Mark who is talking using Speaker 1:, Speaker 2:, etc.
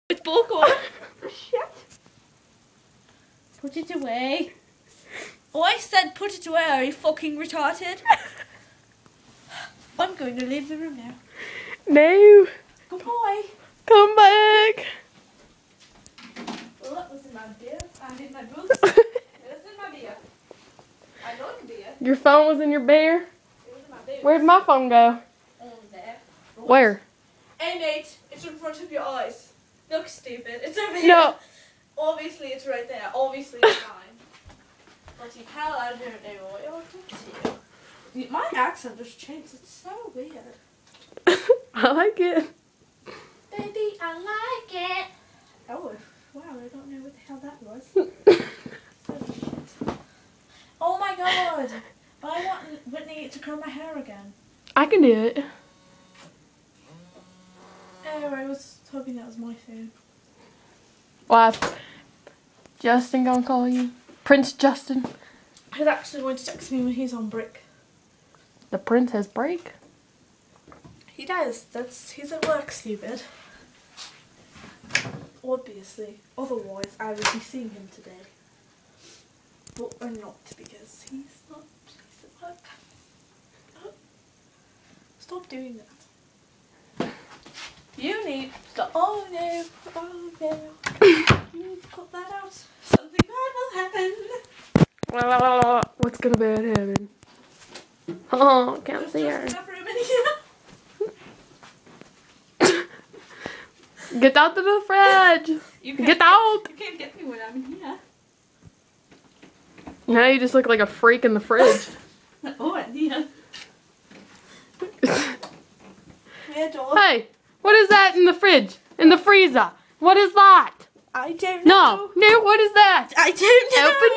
Speaker 1: It's bullcorn.
Speaker 2: Shit.
Speaker 1: Put it away. Oh, I said put it away. Are you fucking retarded? I'm going to leave the room now.
Speaker 2: No.
Speaker 1: Good boy.
Speaker 2: Come back.
Speaker 1: Well, that was in my beer. And in my boots. It was in my beer. I like beer.
Speaker 2: Your phone was in your beer?
Speaker 1: It was in my beer.
Speaker 2: Where'd my phone go?
Speaker 1: On there. Right.
Speaker 2: Where?
Speaker 1: Hey, Nate. It's in front of your eyes. Look, stupid. It's over here.
Speaker 2: No.
Speaker 1: Obviously, it's right there. Obviously, it's fine. But you hell, I don't know what you're talking to. My accent just changed. It's so weird.
Speaker 2: I like it.
Speaker 1: Baby, I like it. Oh, wow, I don't know what the hell that was. Holy shit. Oh my god. But I want Whitney to curl my hair again.
Speaker 2: I can do it.
Speaker 1: Oh, I was hoping that was my phone.
Speaker 2: Why? Justin gonna call you? Prince Justin?
Speaker 1: He's actually going to text me when he's on break.
Speaker 2: The prince has break?
Speaker 1: He does. He's at work, stupid. Obviously. Otherwise, I would be seeing him today. But I'm not, because he's at work. Oh. Stop doing that. You need to. Oh no. Oh no. You need to cut that out. Something bad will happen.
Speaker 2: What's gonna bad happen? Oh, can't see her.
Speaker 1: There's just enough room in here.
Speaker 2: Get out of the fridge! Get out!
Speaker 1: You can't get me when I'm in here.
Speaker 2: Now you just look like a freak in the fridge.
Speaker 1: Oh, in here. Yeah, dog.
Speaker 2: Hey, what is that in the fridge? In the freezer? What is that?
Speaker 1: I don't know.
Speaker 2: No, what is that?
Speaker 1: I don't know.
Speaker 2: Open